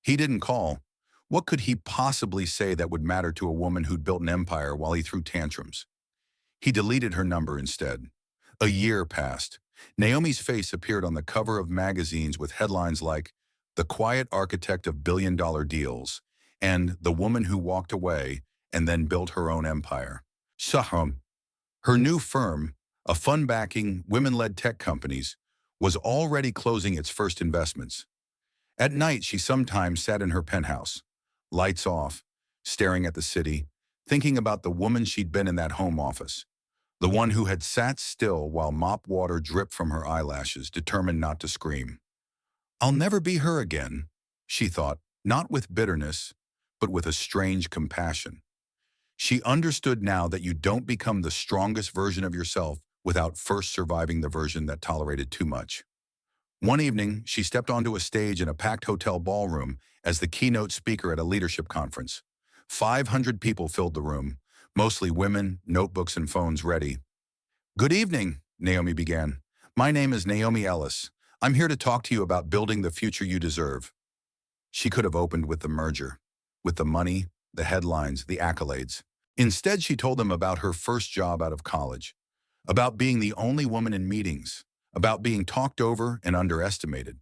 He didn't call. What could he possibly say that would matter to a woman who'd built an empire while he threw tantrums? He deleted her number instead. A year passed. Naomi's face appeared on the cover of magazines with headlines like "The Quiet Architect of Billion-Dollar Deals" and "The Woman Who Walked Away and Then Built Her Own Empire." Saham. Her new firm, a fund backing women-led tech companies, was already closing its first investments. At night, she sometimes sat in her penthouse, lights off, staring at the city, thinking about the woman she'd been in that home office, the one who had sat still while mop water dripped from her eyelashes, determined not to scream. I'll never be her again, she thought, not with bitterness, but with a strange compassion. She understood now that you don't become the strongest version of yourself without first surviving the version that tolerated too much. One evening, she stepped onto a stage in a packed hotel ballroom as the keynote speaker at a leadership conference. 500 people filled the room, mostly women, notebooks and phones ready. Good evening, Naomi began. My name is Naomi Ellis. I'm here to talk to you about building the future you deserve. She could have opened with the merger, with the money, the headlines, the accolades. Instead, she told them about her first job out of college, about being the only woman in meetings, about being talked over and underestimated.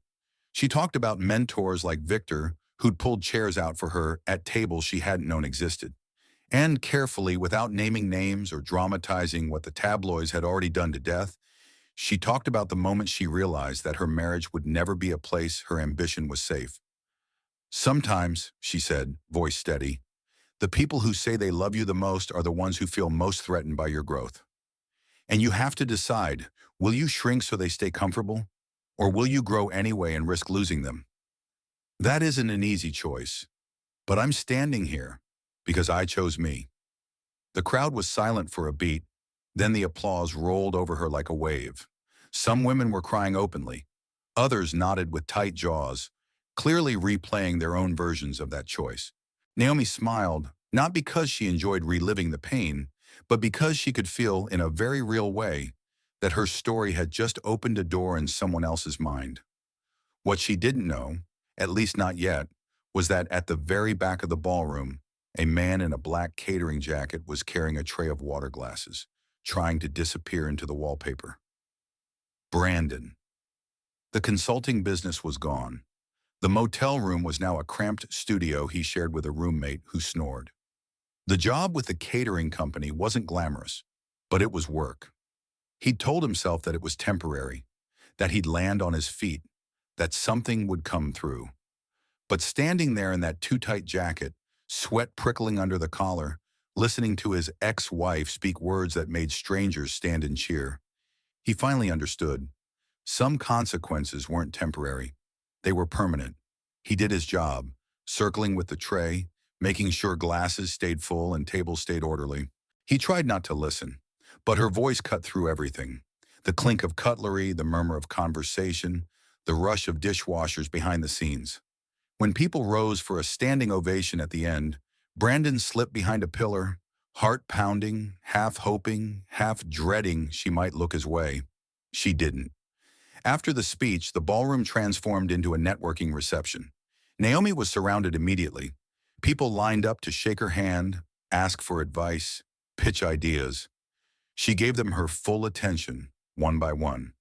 She talked about mentors like Victor, who'd pulled chairs out for her at tables she hadn't known existed. And carefully, without naming names or dramatizing what the tabloids had already done to death, she talked about the moment she realized that her marriage would never be a place her ambition was safe. Sometimes, she said, voice steady, the people who say they love you the most are the ones who feel most threatened by your growth. And you have to decide, will you shrink so they stay comfortable? Or will you grow anyway and risk losing them? That isn't an easy choice, but I'm standing here because I chose me. The crowd was silent for a beat, then the applause rolled over her like a wave. Some women were crying openly. Others nodded with tight jaws, clearly replaying their own versions of that choice. Naomi smiled, not because she enjoyed reliving the pain, but because she could feel in a very real way that her story had just opened a door in someone else's mind. What she didn't know, at least not yet, was that at the very back of the ballroom, a man in a black catering jacket was carrying a tray of water glasses, trying to disappear into the wallpaper. Brandon. The consulting business was gone. The motel room was now a cramped studio he shared with a roommate who snored. The job with the catering company wasn't glamorous, but it was work. He'd told himself that it was temporary, that he'd land on his feet, that something would come through. But standing there in that too-tight jacket, sweat prickling under the collar, listening to his ex-wife speak words that made strangers stand and cheer, he finally understood. Some consequences weren't temporary. They were permanent. He did his job, circling with the tray, making sure glasses stayed full and tables stayed orderly. He tried not to listen, but her voice cut through everything. The clink of cutlery, the murmur of conversation, the rush of dishwashers behind the scenes. When people rose for a standing ovation at the end, Brandon slipped behind a pillar, heart pounding, half hoping, half dreading she might look his way. She didn't. After the speech, the ballroom transformed into a networking reception. Naomi was surrounded immediately. People lined up to shake her hand, ask for advice, pitch ideas. She gave them her full attention, one by one.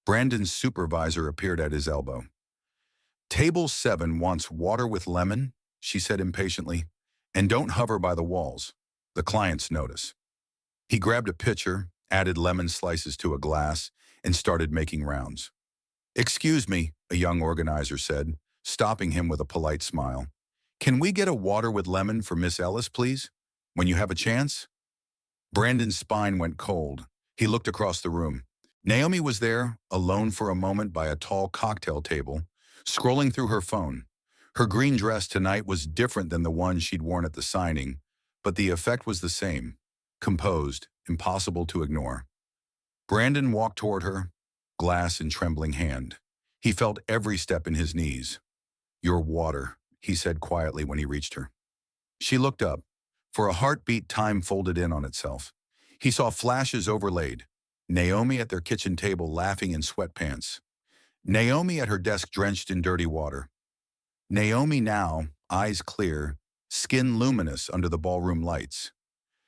Brandon's supervisor appeared at his elbow. Table 7 wants water with lemon, she said impatiently, and don't hover by the walls. The clients notice. He grabbed a pitcher, added lemon slices to a glass, and started making rounds. Excuse me, a young organizer said, stopping him with a polite smile. Can we get a water with lemon for Miss Ellis, please? When you have a chance? Brandon's spine went cold. He looked across the room. Naomi was there, alone for a moment by a tall cocktail table, scrolling through her phone. Her green dress tonight was different than the one she'd worn at the signing, but the effect was the same. Composed, impossible to ignore. Brandon walked toward her, glass in trembling hand. He felt every step in his knees. Your water, he said quietly when he reached her. She looked up. For a heartbeat, time folded in on itself. He saw flashes overlaid. Naomi at their kitchen table laughing in sweatpants. Naomi at her desk drenched in dirty water. Naomi now, eyes clear, skin luminous under the ballroom lights.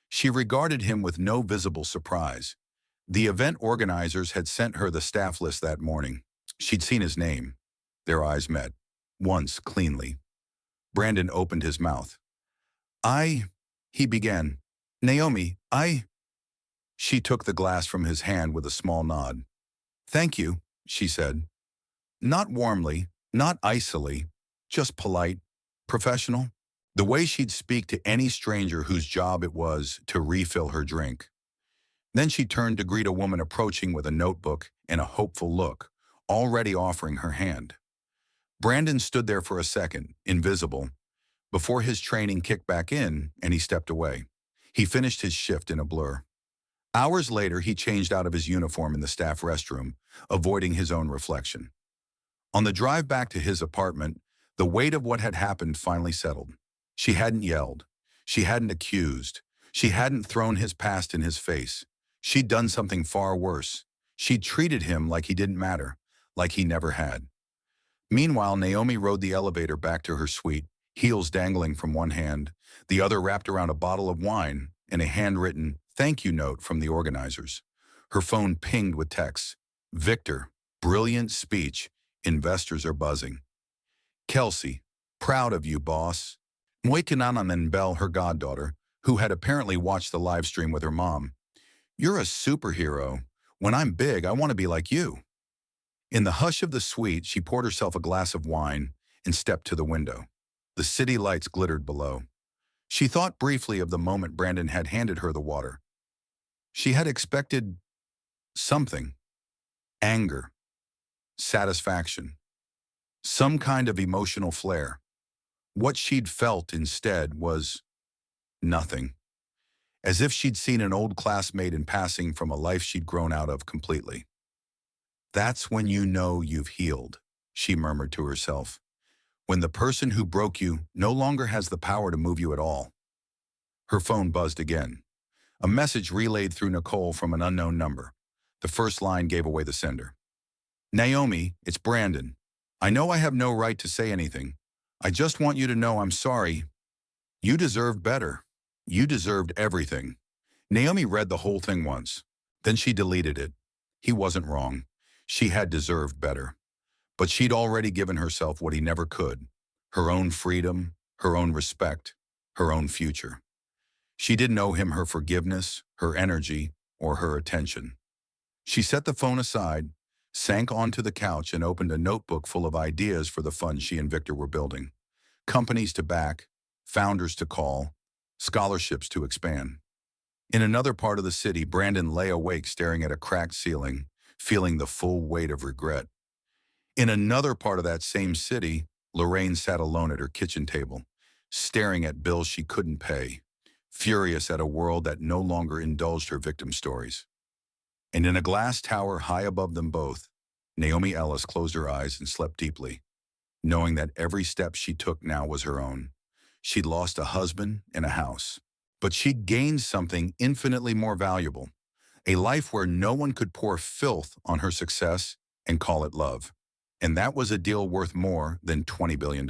She regarded him with no visible surprise. The event organizers had sent her the staff list that morning. She'd seen his name. Their eyes met. Once, cleanly. Brandon opened his mouth. He began. Naomi, She took the glass from his hand with a small nod. Thank you, she said. Not warmly, not icily, just polite, professional. The way she'd speak to any stranger whose job it was to refill her drink. Then she turned to greet a woman approaching with a notebook and a hopeful look, already offering her hand. Brandon stood there for a second, invisible, before his training kicked back in and he stepped away. He finished his shift in a blur. Hours later, he changed out of his uniform in the staff restroom, avoiding his own reflection. On the drive back to his apartment, the weight of what had happened finally settled. She hadn't yelled. She hadn't accused. She hadn't thrown his past in his face. She'd done something far worse. She'd treated him like he didn't matter, like he never had. Meanwhile, Naomi rode the elevator back to her suite, heels dangling from one hand, the other wrapped around a bottle of wine and a handwritten thank you note from the organizers. Her phone pinged with texts. Victor, brilliant speech. Investors are buzzing. Kelsey, proud of you, boss. Moikanana and Belle, her goddaughter, who had apparently watched the live stream with her mom. You're a superhero. When I'm big, I want to be like you. In the hush of the suite, she poured herself a glass of wine and stepped to the window. The city lights glittered below. She thought briefly of the moment Brandon had handed her the water. She had expected something. Anger. Satisfaction. Some kind of emotional flare. What she'd felt instead was nothing. As if she'd seen an old classmate in passing from a life she'd grown out of completely. That's when you know you've healed, she murmured to herself. When the person who broke you no longer has the power to move you at all. Her phone buzzed again. A message relayed through Nicole from an unknown number. The first line gave away the sender. Naomi, it's Brandon. I know I have no right to say anything. I just want you to know I'm sorry. You deserved better. You deserved everything. Naomi read the whole thing once. Then she deleted it. He wasn't wrong. She had deserved better. But she'd already given herself what he never could. Her own freedom, her own respect, her own future. She didn't owe him her forgiveness, her energy, or her attention. She set the phone aside, sank onto the couch and opened a notebook full of ideas for the fund she and Victor were building. Companies to back, founders to call, scholarships to expand. In another part of the city, Brandon lay awake staring at a cracked ceiling, feeling the full weight of regret. In another part of that same city, Lorraine sat alone at her kitchen table, staring at bills she couldn't pay, furious at a world that no longer indulged her victim stories. And in a glass tower high above them both, Naomi Ellis closed her eyes and slept deeply, knowing that every step she took now was her own. She'd lost a husband and a house, but she'd gained something infinitely more valuable, a life where no one could pour filth on her success and call it love. And that was a deal worth more than $20 billion.